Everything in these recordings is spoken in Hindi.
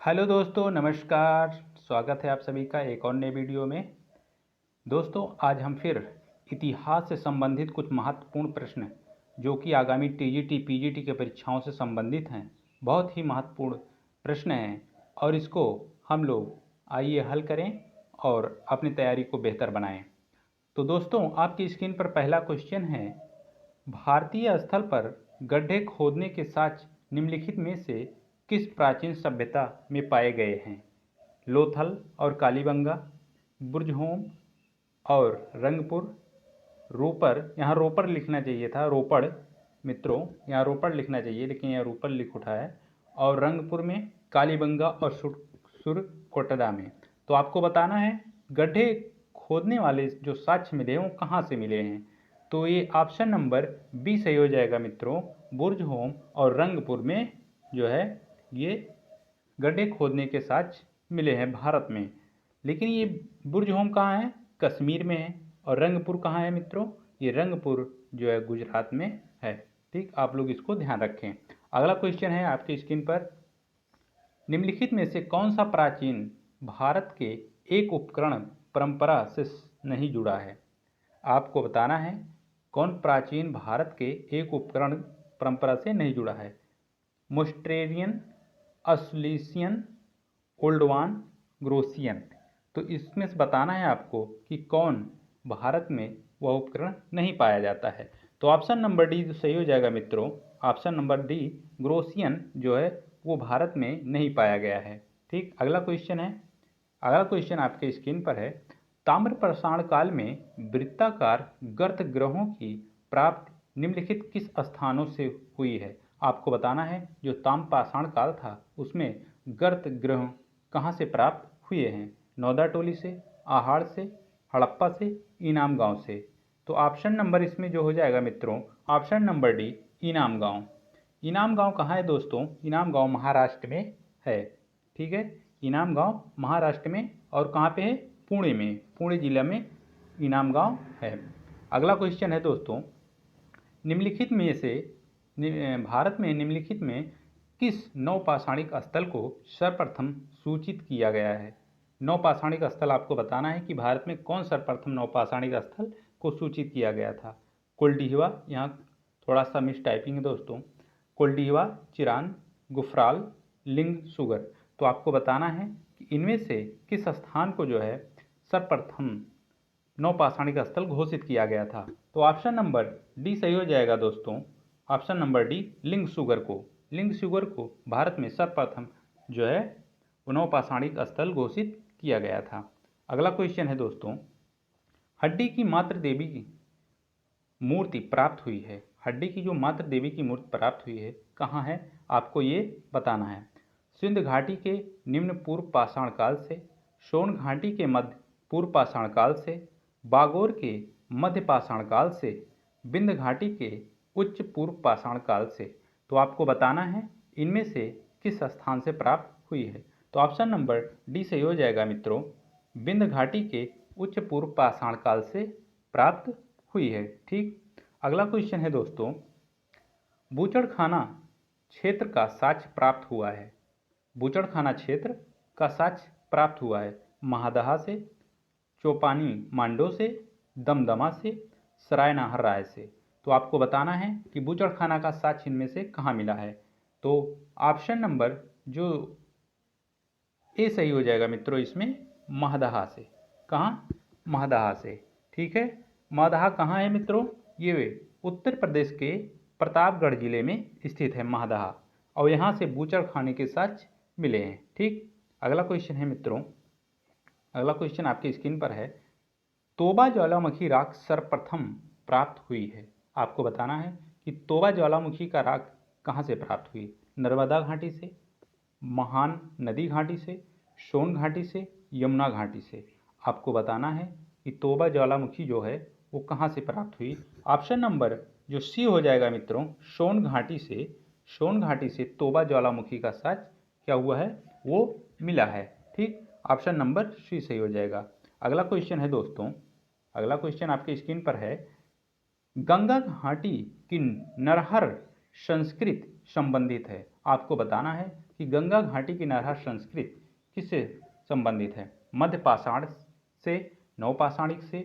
हेलो दोस्तों, नमस्कार। स्वागत है आप सभी का एक और नए वीडियो में। दोस्तों, आज हम फिर इतिहास से संबंधित कुछ महत्वपूर्ण प्रश्न जो कि आगामी टीजीटी पीजीटी के परीक्षाओं से संबंधित हैं, बहुत ही महत्वपूर्ण प्रश्न हैं और इसको हम लोग आइए हल करें और अपनी तैयारी को बेहतर बनाएं। तो दोस्तों, आपकी स्क्रीन पर पहला क्वेश्चन है, भारतीय स्थल पर गड्ढे खोदने के साक्ष्य निम्नलिखित में से किस प्राचीन सभ्यता में पाए गए हैं? लोथल और कालीबंगा, बुर्जहोम और रंगपुर, रोपर, यहाँ रोपर लिखना चाहिए था, रोपड़ मित्रों, यहाँ रोपड़ लिखना चाहिए लेकिन यहाँ रोपर लिख उठा है, और रंगपुर में, कालीबंगा और सुरकोटड़ा में। तो आपको बताना है गड्ढे खोदने वाले जो साक्ष्य मिले हैं वो कहाँ से मिले हैं। तो ये ऑप्शन नंबर बी सही हो जाएगा मित्रों, बुर्जहोम और रंगपुर में जो है ये गड्ढे खोदने के साक्ष्य मिले हैं भारत में। लेकिन ये बुर्जहोम कहाँ है? कश्मीर में है। और रंगपुर कहाँ है मित्रों? ये रंगपुर जो है गुजरात में है। ठीक, आप लोग इसको ध्यान रखें। अगला क्वेश्चन है आपकी स्क्रीन पर, निम्नलिखित में से कौन सा प्राचीन भारत के एक उपकरण परंपरा से नहीं जुड़ा है? आपको बताना है कौन प्राचीन भारत के एक उपकरण परंपरा से नहीं जुड़ा है। मोस्ट्रेरियन, असुलिसियन, ओल्डवान, ग्रोसियन। तो इसमें से बताना है आपको कि कौन भारत में वह उपकरण नहीं पाया जाता है। तो ऑप्शन नंबर डी सही हो जाएगा मित्रों, ऑप्शन नंबर डी, ग्रोसियन जो है वो भारत में नहीं पाया गया है। ठीक, अगला क्वेश्चन है, अगला क्वेश्चन आपके स्क्रीन पर है, ताम्र प्रसारण काल में वृत्ताकार गर्त ग्रहों की प्राप्ति निम्नलिखित किस स्थानों से हुई है? आपको बताना है जो ताम्र पाषाण काल था उसमें गर्त ग्रह कहाँ से प्राप्त हुए हैं? नौदा टोली से, आहाड़ से, हड़प्पा से, इनाम गांव से। तो ऑप्शन नंबर इसमें जो हो जाएगा मित्रों, ऑप्शन नंबर डी, इनाम गांव। इनाम गांव कहाँ है दोस्तों? इनाम गांव महाराष्ट्र में है। ठीक है, इनाम गांव महाराष्ट्र में, और कहाँ पे है? पुणे में, पुणे जिला में इनाम गांव है। अगला क्वेश्चन है दोस्तों, निम्नलिखित में से भारत में निम्नलिखित में किस नौपाषाणिक स्थल को सर्वप्रथम सूचित किया गया है? नौपाषाणिक स्थल आपको बताना है कि भारत में कौन सर्वप्रथम नौपाषाणिक स्थल को सूचित किया गया था। कोल्डिहवा, यहाँ थोड़ा सा मिस टाइपिंग है दोस्तों, कोल्डिहवा, चिरान, गुफराल, लिंग सुगर। तो आपको बताना है कि इनमें से किस स्थान को जो है सर्वप्रथम नौपाषाणिक स्थल घोषित किया गया था। तो ऑप्शन नंबर डी सही हो जाएगा दोस्तों, ऑप्शन नंबर डी, लिंग सुगर को भारत में सर्वप्रथम जो है नौपाषाणिक स्थल घोषित किया गया था। अगला क्वेश्चन है दोस्तों, हड्डी की मातृ देवी की मूर्ति प्राप्त हुई है, हड्डी की जो मातृ देवी की मूर्ति प्राप्त हुई है कहाँ है? आपको ये बताना है। सिंध घाटी के निम्न पूर्व पाषाण काल से, सोन घाटी के मध्य पूर्व पाषाण काल से, बागोर के मध्य पाषाण काल से, विंध्य घाटी के उच्च पूर्व पाषाण काल से। तो आपको बताना है इनमें से किस स्थान से प्राप्त हुई है। तो ऑप्शन नंबर डी सही हो जाएगा मित्रों, विंध्य घाटी के उच्च पूर्व पाषाण काल से प्राप्त हुई है। ठीक, अगला क्वेश्चन है दोस्तों, बूचड़खाना क्षेत्र का साक्ष्य प्राप्त हुआ है, बूचड़खाना क्षेत्र का साक्ष्य प्राप्त हुआ है महादहा से, चौपानी मांडो से, दमदमा से, सरायनाहर राय से। तो आपको बताना है कि बूचड़खाना का साक्ष्य इनमें से कहाँ मिला है। तो ऑप्शन नंबर जो ए सही हो जाएगा मित्रों, इसमें महदहा से। कहाँ? महदहा से। ठीक है, महदहा कहाँ है मित्रों? ये उत्तर प्रदेश के प्रतापगढ़ जिले में स्थित है महदहा, और यहाँ से बूचड़खाने के साक्ष्य मिले हैं। ठीक, अगला क्वेश्चन है मित्रों, अगला क्वेश्चन आपकी स्क्रीन पर है, तोबा ज्वालामुखी राख सर्वप्रथम प्राप्त हुई है। आपको बताना है कि तोबा ज्वालामुखी का राख कहाँ से प्राप्त हुई? नर्मदा घाटी से, महान नदी घाटी से, सोन घाटी से, यमुना घाटी से। आपको बताना है कि तोबा ज्वालामुखी जो है वो कहाँ से प्राप्त हुई। ऑप्शन नंबर जो सी हो जाएगा मित्रों, सोन घाटी से, सोन घाटी से तोबा ज्वालामुखी का साक्ष्य क्या हुआ है? वो मिला है। ठीक, ऑप्शन नंबर सी सही हो जाएगा। अगला क्वेश्चन है दोस्तों, अगला क्वेश्चन आपके स्क्रीन पर है, गंगा घाटी की नरहर संस्कृत संबंधित है। आपको बताना है कि गंगा घाटी की नरहर संस्कृति किससे संबंधित है। मध्य पाषाण से, नवपाषाणिक से,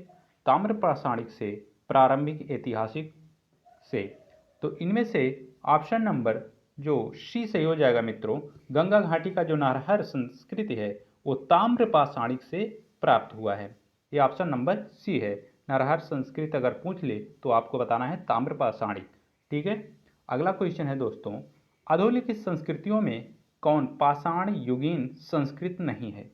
ताम्र पाषाणिक से, प्रारंभिक ऐतिहासिक से। तो इनमें से ऑप्शन नंबर जो सी सही हो जाएगा मित्रों। गंगा घाटी का जो नरहर संस्कृति है वो ताम्र पाषाणिक से प्राप्त हुआ है। ये ऑप्शन नंबर सी है। नरहर संस्कृत अगर पूछ ले तो आपको बताना है ताम्र पाषाणिक। ठीक है। अगला क्वेश्चन है दोस्तों, अधोलिखित संस्कृतियों में कौन पाषाण युगीन संस्कृत नहीं है।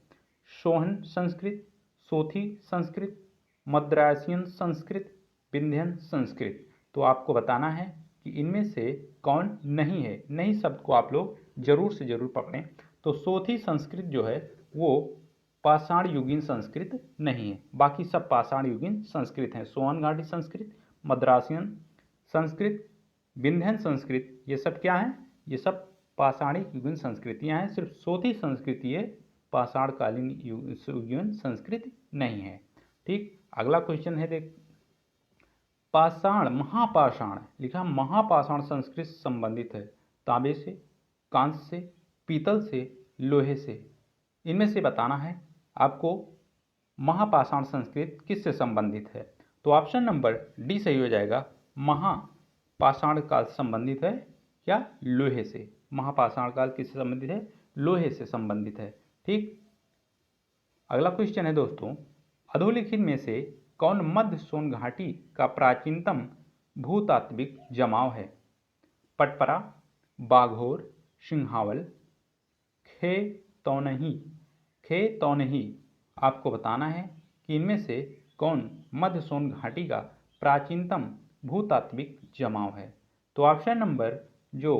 सोहन संस्कृत, सोथी संस्कृत, मद्रासियन संस्कृत, विंध्यन संस्कृत। तो आपको बताना है कि इनमें से कौन नहीं है। नहीं शब्द को आप लोग जरूर से जरूर पकड़ें। तो सोथी संस्कृत जो है वो पाषाण युगीन संस्कृत नहीं है, बाकी सब पाषाण युगीन संस्कृत हैं। सोहन घाटी संस्कृत, मद्रासियन संस्कृत, विंध्यन संस्कृत, ये सब क्या है, ये सब पाषाणिक युगीन संस्कृतियां हैं। सिर्फ सोथी संस्कृति है पाषाणकालीन युगीन संस्कृति नहीं है। ठीक। अगला क्वेश्चन है देख, पाषाण महापाषाण लिखा, महापाषाण संस्कृत संबंधित है तांबे से, कांस्य से, पीतल से, लोहे से। इनमें से बताना है आपको महापाषाण संस्कृत किससे संबंधित है। तो ऑप्शन नंबर डी सही हो जाएगा। महापाषाण काल संबंधित है क्या, लोहे से। महापाषाण काल किससे संबंधित है, लोहे से संबंधित है। ठीक। अगला क्वेश्चन है दोस्तों, अधोलिखित में से कौन मध्य सोन घाटी का प्राचीनतम भूतात्विक जमाव है। पटपरा, बाघोर, सिंहावल, खेतौनही। खेतौनही। आपको बताना है कि इनमें से कौन मध्य सोन घाटी का प्राचीनतम भूतात्विक जमाव है। तो ऑप्शन नंबर जो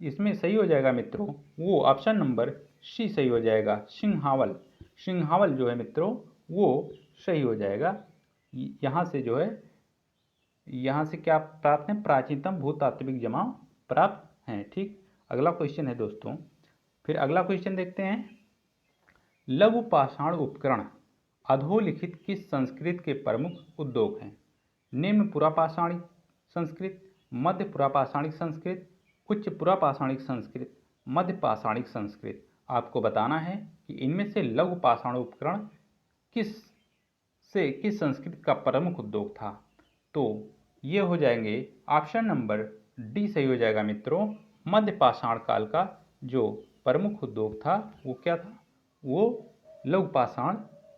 इसमें सही हो जाएगा मित्रों, वो ऑप्शन नंबर सी सही हो जाएगा, सिंहावल। सिंहावल जो है मित्रों वो सही हो जाएगा। यहाँ से जो है, यहाँ से क्या प्राप्त है, प्राचीनतम भूतात्विक जमाव प्राप्त हैं। ठीक। अगला क्वेश्चन है दोस्तों, फिर अगला क्वेश्चन देखते हैं, लघु पाषाण उपकरण अधोलिखित किस संस्कृत के प्रमुख उद्योग हैं। निम्न पुरापाषाणिक संस्कृत, मध्य पुरापाषाणिक संस्कृत, उच्च पुरापाषाणिक संस्कृत, मध्य पाषाणिक संस्कृत। आपको बताना है कि इनमें से लघु पाषाण उपकरण किस संस्कृत का प्रमुख उद्योग था। तो ये हो जाएंगे ऑप्शन नंबर डी सही हो जाएगा मित्रों। मध्य पाषाण काल का जो प्रमुख उद्योग था वो क्या था, वो लघु पाषाण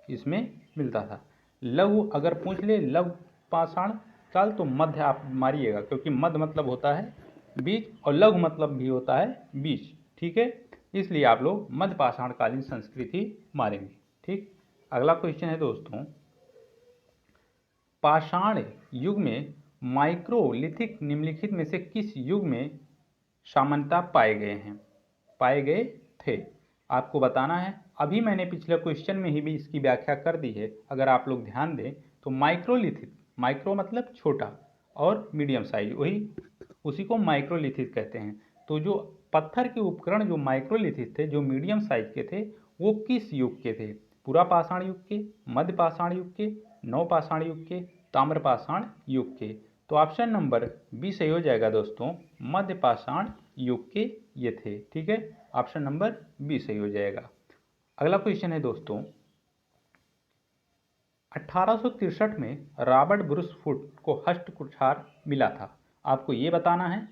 इसमें मिलता था। लघु अगर पूछ ले लघु पाषाण काल तो मध्य आप मारिएगा, क्योंकि मध्य मतलब होता है बीच और लघु मतलब भी होता है बीच। ठीक है, इसलिए आप लोग मध्य पाषाण कालीन संस्कृति मारेंगे। ठीक। अगला क्वेश्चन है दोस्तों, पाषाण युग में माइक्रोलिथिक निम्नलिखित में से किस युग में सामान्यता पाए गए थे। आपको बताना है, अभी मैंने पिछले क्वेश्चन में ही भी इसकी व्याख्या कर दी है। अगर आप लोग ध्यान दें तो माइक्रोलिथिक, माइक्रो मतलब छोटा और मीडियम साइज, वही उसी को माइक्रोलिथिक कहते हैं। तो जो पत्थर के उपकरण जो माइक्रोलिथिक थे, जो मीडियम साइज के थे, वो किस युग के थे। पुरापाषाण युग के, मध्य पाषाण युग के, नवपाषाण युग के, ताम्रपाषाण युग के। तो ऑप्शन नंबर बी सही हो जाएगा दोस्तों, मध्य पाषाण युग के ये थे। ठीक है, ऑप्शन नंबर बी सही हो जाएगा। अगला क्वेश्चन है दोस्तों, 1863 में रॉबर्ट ब्रूस फुट को हस्तकुठार मिला था। आपको ये बताना है,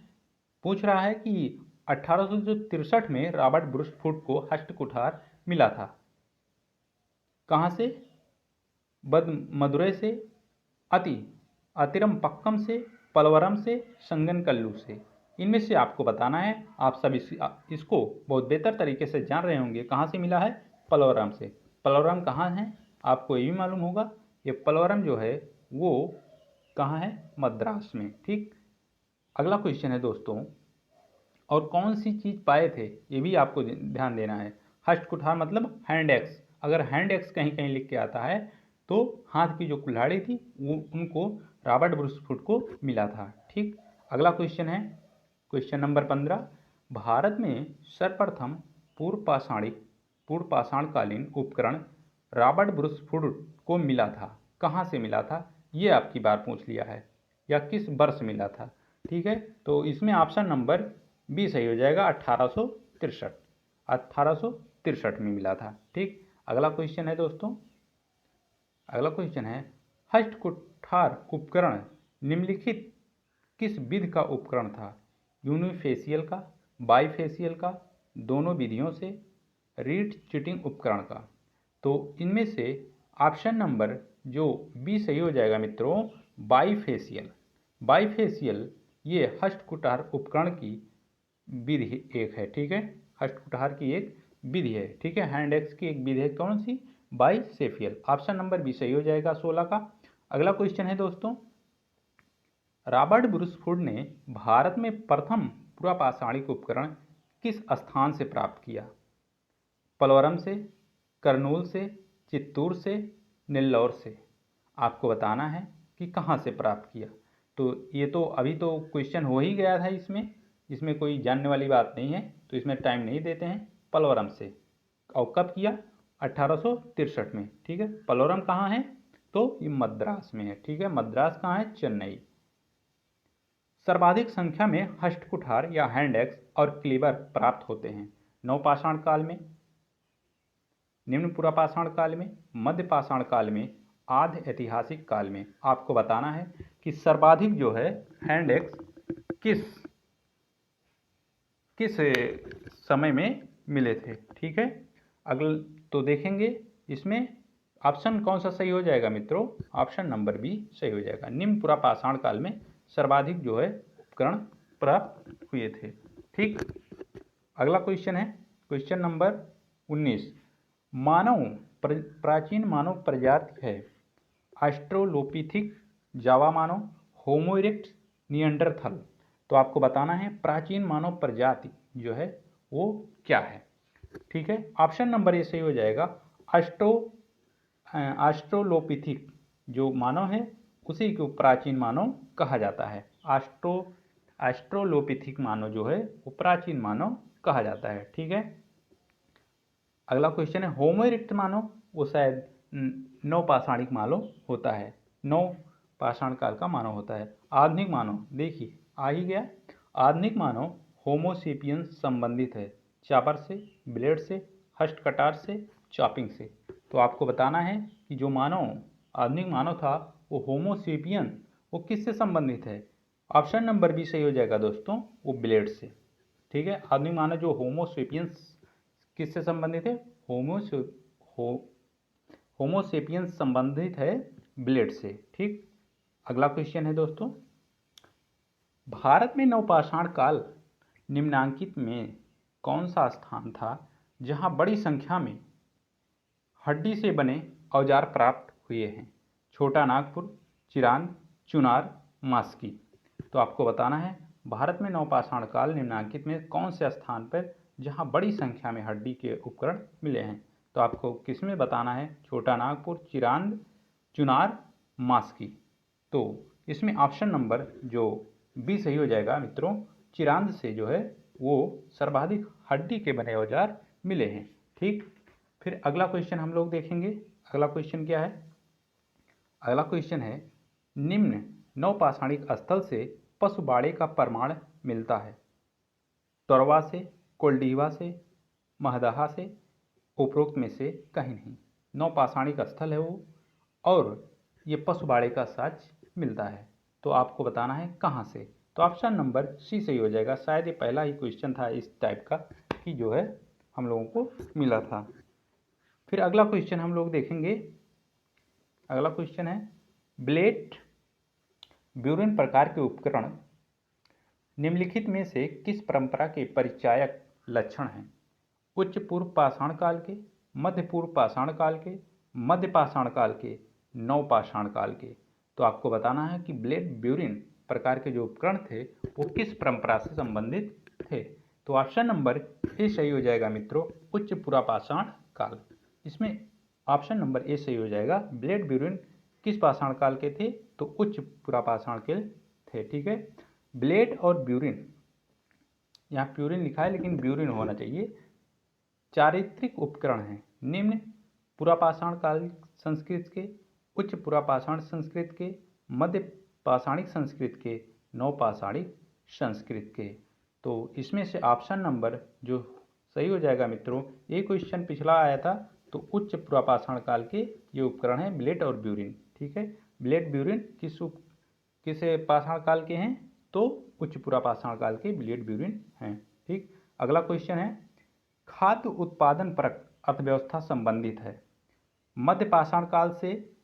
पूछ रहा है कि 1863 में रॉबर्ट ब्रूस फुट को हस्तकुठार मिला था। कहाँ से, मदुरै से, अतिरमपक्कम से, पलवरम से, संगनकल्लू से। इनमें से आपको बताना है। आप सब इसको बहुत बेहतर तरीके से जान रहे होंगे। कहाँ से मिला है, पलवरम से। पलवरम कहाँ है आपको ये भी मालूम होगा। ये पलवरम जो है वो कहाँ है, मद्रास में। ठीक। अगला क्वेश्चन है दोस्तों, और कौन सी चीज़ पाए थे ये भी आपको ध्यान देना है। हस्तकुठार मतलब हैंड एक्स। अगर हैंड एक्स कहीं कहीं लिख के आता है तो हाथ की जो कुल्हाड़ी थी वो उनको रॉबर्ट ब्रूस फुट को मिला था। ठीक। अगला क्वेश्चन है क्वेश्चन नंबर 15, भारत में सर्वप्रथम पूर्व पाषाणकालीन उपकरण रॉबर्ट ब्रूस फुट को मिला था। कहाँ से मिला था ये आपकी बार पूछ लिया है, या किस वर्ष मिला था। ठीक है, तो इसमें ऑप्शन नंबर बी सही हो जाएगा 1863 में मिला था। ठीक, अगला क्वेश्चन है दोस्तों, अगला क्वेश्चन है हस्त कुठार उपकरण निम्नलिखित किस विधि का उपकरण था? यूनिफेशियल का, बाईफेशियल का, दोनों विधियों से, रीड चीटिंग उपकरण का। तो इनमें से ऑप्शन नंबर जो बी सही हो जाएगा मित्रों, बाईफेशियल। बाईफेशियल ये हस्त कुठार उपकरण की विधि एक है। ठीक है, हस्त कुठार की एक विधि है। ठीक है, हैंड एक्स की एक विधि है, कौन सी? बाईफेशियल। ऑप्शन नंबर बी सही हो जाएगा 16 का। अगला क्वेश्चन है दोस्तों, रॉबर्ट ब्रूसफोर्ड ने भारत में प्रथम पुरापाषाणिक उपकरण किस स्थान से प्राप्त किया? पलवरम से, करनूल से, चित्तूर से, नेल्लौर से। आपको बताना है कि कहाँ से प्राप्त किया। तो ये तो अभी तो क्वेश्चन हो ही गया था, इसमें कोई जानने वाली बात नहीं है, तो इसमें टाइम नहीं देते हैं। पलवरम से। और कब किया? 1863 में। ठीक है, पलवरम कहाँ है? तो ये मद्रास में है। ठीक है, मद्रास कहाँ है? चेन्नई। सर्वाधिक संख्या में हस्तकुठार या हैंड एक्स और क्लीवर प्राप्त होते हैं नवपाषाण काल में, निम्न पुरापाषाण काल में, मध्य पाषाण काल में, आद्य ऐतिहासिक काल में। आपको बताना है कि सर्वाधिक जो है हैंड एक्स किस किस समय में मिले थे। ठीक है, अगल तो देखेंगे इसमें ऑप्शन कौन सा सही हो जाएगा मित्रों? ऑप्शन नंबर बी सही हो जाएगा। निम्न पुरापाषाण काल में सर्वाधिक जो है उपकरण प्राप्त हुए थे। ठीक, अगला क्वेश्चन है क्वेश्चन नंबर 19। प्राचीन मानव प्रजाति है ऑस्ट्रोलोपिथिक, जावा मानव, होमो इरेक्टस, निएंडरथल। तो आपको बताना है प्राचीन मानव प्रजाति जो है वो क्या है। ठीक है, ऑप्शन नंबर ए सही हो जाएगा। ऑस्ट्रोलोपिथिक जो मानव है उसी को प्राचीन मानव कहा जाता है। ऑस्ट्रोलोपिथिक मानव जो है वो प्राचीन मानव कहा जाता है। ठीक है, अगला क्वेश्चन है होमो इरेक्टस मानव, वो शायद नवपाषाणिक मानव होता है, नव पाषाण काल का मानव होता है। आधुनिक मानव देखिए आ ही गया। आधुनिक मानव होमोसेपियंस संबंधित है चापर से, ब्लेड से, हस्तकटार से, चॉपिंग से। तो आपको बताना है कि जो मानव आधुनिक मानव था वो होमोसेपियन, वो किससे संबंधित है? ऑप्शन नंबर बी सही हो जाएगा दोस्तों, वो ब्लेड से। ठीक है, आधुनिक मानव जो होमोसेपियंस किससे संबंधित है? होमोसेपियंस संबंधित है ब्लेड से। ठीक, अगला क्वेश्चन है दोस्तों, भारत में नवपाषाण काल निम्नांकित में कौन सा स्थान था जहां बड़ी संख्या में हड्डी से बने औजार प्राप्त हुए हैं? छोटा नागपुर, चिरांद, चुनार, मास्की। तो आपको बताना है भारत में नवपाषाण काल निम्नांकित में कौन से स्थान पर जहां बड़ी संख्या में हड्डी के उपकरण मिले हैं। तो आपको किसमें बताना है? छोटा नागपुर, चिरांद, चुनार, मास्की। तो इसमें ऑप्शन नंबर जो बी सही हो जाएगा मित्रों, चिरांद से जो है वो सर्वाधिक हड्डी के बने औजार मिले हैं। ठीक, फिर अगला क्वेश्चन हम लोग देखेंगे। अगला क्वेश्चन क्या है? अगला क्वेश्चन है निम्न नवपाषाणिक स्थल से पशुबाड़े का प्रमाण मिलता है? तोरवा से, कोल्डीवा से, महदहा से, उपरोक्त में से कहीं नहीं। नवपाषाणिक स्थल है वो, और ये पशुबाड़े का साक्ष्य मिलता है। तो आपको बताना है कहाँ से। तो ऑप्शन नंबर सी सही हो जाएगा। शायद ये पहला ही क्वेश्चन था इस टाइप का कि जो है हम लोगों को मिला था। फिर अगला क्वेश्चन हम लोग देखेंगे। अगला क्वेश्चन है ब्लेड ब्यूरेन प्रकार के उपकरण निम्नलिखित में से किस परंपरा के परिचायक लक्षण हैं? उच्च पूर्व पाषाण काल के, मध्य पूर्व पाषाण काल के, मध्य पाषाण काल के, नवपाषाण काल के। तो आपको बताना है कि ब्लेड ब्यूरिन प्रकार के जो उपकरण थे वो किस परंपरा से संबंधित थे। तो ऑप्शन नंबर ए सही हो जाएगा मित्रों, उच्च पुरापाषाण काल। इसमें ऑप्शन नंबर ए सही हो जाएगा। ब्लेड ब्यूरिन किस पाषाण काल के थे? तो उच्च पुरापाषाण के थे। ठीक है, ब्लेड और ब्यूरिन, यहाँ प्यूरिन लिखा है लेकिन ब्यूरिन होना चाहिए, चारित्रिक उपकरण हैं निम्न पुरापाषाण काल संस्कृत के, उच्च पुरापाषाण संस्कृत के, मध्य पाषाणिक संस्कृत के, नवपाषाणिक संस्कृत के। तो इसमें से ऑप्शन नंबर जो सही हो जाएगा मित्रों, ये क्वेश्चन पिछला आया था, तो उच्च पुरापाषाण काल के ये उपकरण हैं ब्लेड और ब्यूरिन। ठीक है, ब्लेड ब्यूरिन किस पाषाण काल के हैं, तो उच्च पुरापाषाण काल के ब्लेड ब्यूरिन हैं। ठीक, अगला क्वेश्चन है, खाद्य उत्पादन परक अर्थव्यवस्था संबंधित है मध्य पाषाण काल से,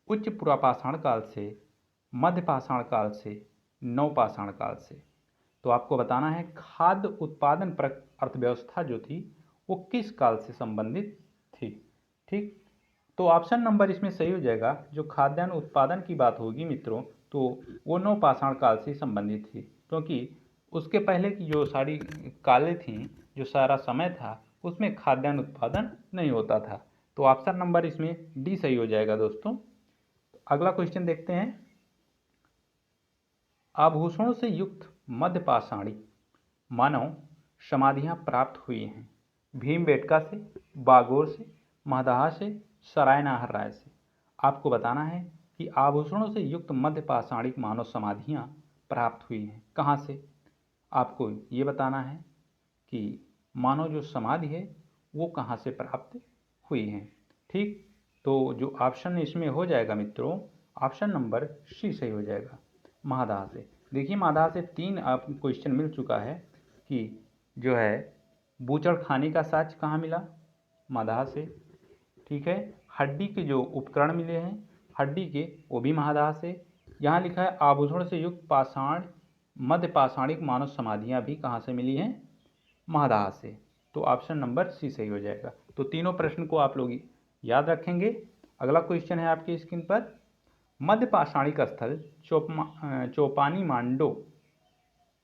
उच्च पुरापाषाण काल से, मध्य पाषाण काल से, नवपाषाण काल से। तो आपको बताना है खाद्य उत्पादन परक अर्थव्यवस्था जो थी वो किस काल से संबंधित थी। ठीक, तो ऑप्शन नंबर इसमें सही हो जाएगा, जो खाद्यान्न उत्पादन की बात होगी मित्रों, तो वो नवपाषाण काल से संबंधित थी, क्योंकि उसके पहले की जो सारी कालें थीं, जो सारा समय था, उसमें खाद्यान्न उत्पादन नहीं होता था। तो ऑप्शन नंबर इसमें डी सही हो जाएगा दोस्तों। अगला क्वेश्चन देखते हैं, आभूषणों से युक्त मध्यपाषाणी मानव समाधियां प्राप्त हुई हैं भीमबेटका से, बागोर से, महदाह से, सरायनाहर राय से। आपको बताना है कि आभूषणों से युक्त मध्यपाषाणिक मानव समाधियां प्राप्त हुई हैं कहाँ से। आपको ये बताना है कि मानव जो समाधि है वो कहाँ से प्राप्त हुई है। ठीक, तो जो ऑप्शन इसमें हो जाएगा मित्रों, ऑप्शन नंबर सी सही हो जाएगा, महदाह से। देखिए, महदाह से 3 आप क्वेश्चन मिल चुका है कि जो है बूचड़ खाने का साक्ष्य कहाँ मिला, महदाह से। ठीक है, हड्डी के जो उपकरण मिले हैं हड्डी के, वो भी महदाह से। यहाँ लिखा है आभूषण से युक्त पाषाण मध्य पाषाणिक मानव समाधियाँ भी कहाँ से मिली हैं, महदाह से। तो ऑप्शन नंबर सी सही हो जाएगा। तो तीनों प्रश्न को आप लोग याद रखेंगे। अगला क्वेश्चन है आपकी स्क्रीन पर, मध्य पाषाणिक स्थल चौपानी मांडो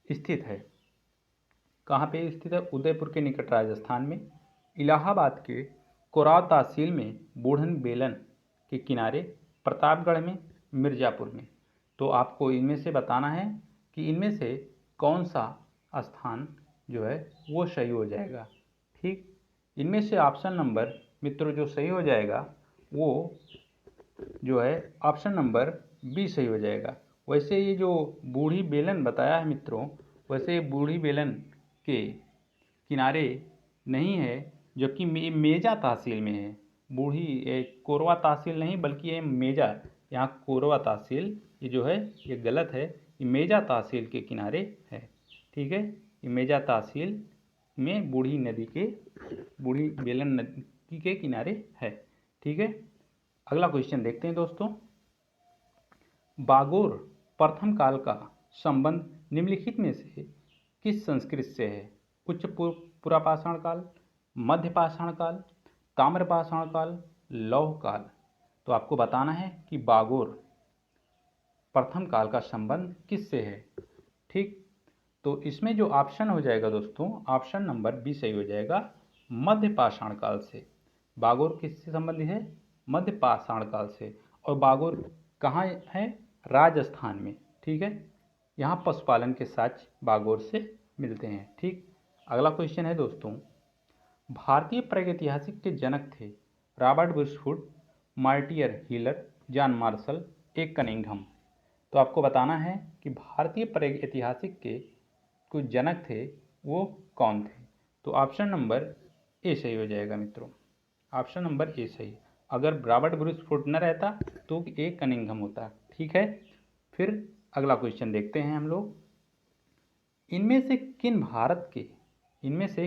स्थित है, कहाँ पे स्थित है, उदयपुर के निकट राजस्थान में, इलाहाबाद के कोराव तहसील में, बूढ़न बेलन के किनारे, प्रतापगढ़ में, मिर्ज़ापुर में। तो आपको इनमें से बताना है कि इनमें से कौन सा स्थान जो है वो सही हो जाएगा। ठीक, इनमें से ऑप्शन नंबर मित्रों जो सही हो जाएगा वो जो है ऑप्शन नंबर बी सही हो जाएगा। वैसे ये जो बूढ़ी बेलन बताया है मित्रों, वैसे बूढ़ी बेलन के किनारे नहीं है, जबकि मेजा तहसील में है। बूढ़ी कोरवा तहसील नहीं, बल्कि ये मेजा, यहाँ कोरवा तहसील ये जो है ये गलत है, ये मेजा तहसील के किनारे है। ठीक है, ये मेजा तहसील में बूढ़ी बेलन नदी के किनारे है। ठीक है, अगला क्वेश्चन देखते हैं दोस्तों, बागोर प्रथम काल का संबंध निम्नलिखित में से किस संस्कृति से है, उच्च पुरापाषाण काल, मध्य पाषाण काल, ताम्रपाषाण काल, लौह काल। तो आपको बताना है कि बागोर प्रथम काल का संबंध किससे है। ठीक, तो इसमें जो ऑप्शन हो जाएगा दोस्तों, ऑप्शन नंबर बी सही हो जाएगा, मध्य पाषाण काल से। बागोर किससे संबंधित है, मध्य पाषाण काल से। और बागोर कहाँ है, राजस्थान में। ठीक है, यहाँ पशुपालन के साक्ष्य बागोर से मिलते हैं। ठीक, अगला क्वेश्चन है दोस्तों, भारतीय प्रागैतिहासिक के जनक थे Robert Bruce Foote, Mortimer Wheeler, John Marshall, A Cunningham. तो आपको बताना है कि भारतीय प्रागैतिहासिक के कुछ जनक थे वो कौन थे। तो ऑप्शन नंबर ए सही हो जाएगा मित्रों, ऑप्शन नंबर ए सही। अगर रॉबर्ट ब्रुसफुट न रहता तो ए कनिंघम होता। ठीक है, फिर अगला क्वेश्चन देखते हैं हम लोग, इनमें से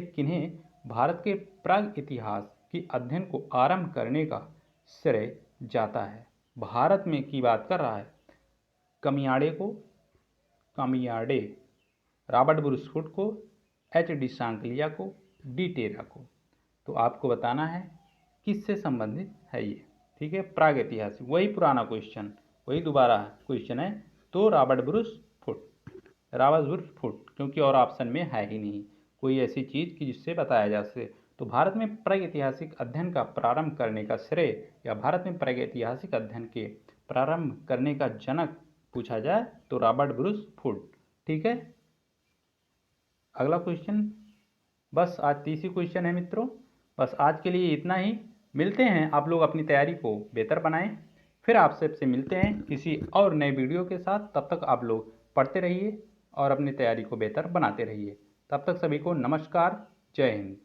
किन्हें भारत के प्राग इतिहास के अध्ययन को आरंभ करने का श्रेय जाता है। भारत में की बात कर रहा है, कमियाड़े, रॉबर्ट ब्रुसफुट को, एच डी सांकलिया को, डी टेरा को। तो आपको बताना है किससे संबंधित है ये। ठीक है, प्राग ऐतिहासिक, वही पुराना क्वेश्चन, वही दोबारा क्वेश्चन है। तो रॉबर्ट ब्रुसफुट, क्योंकि और ऑप्शन में है ही नहीं कोई ऐसी चीज़ कि जिससे बताया जा सके। तो भारत में प्रागैतिहासिक अध्ययन का प्रारंभ करने का श्रेय, या भारत में प्रागैतिहासिक अध्ययन के प्रारंभ करने का जनक पूछा जाए तो रॉबर्ट ब्रुसफुट। ठीक है, अगला क्वेश्चन, बस आज 30 क्वेश्चन है मित्रों। बस आज के लिए इतना ही, मिलते हैं, आप लोग अपनी तैयारी को बेहतर बनाएं, फिर आप सबसे मिलते हैं किसी और नए वीडियो के साथ। तब तक आप लोग पढ़ते रहिए और अपनी तैयारी को बेहतर बनाते रहिए। तब तक सभी को नमस्कार, जय हिंद।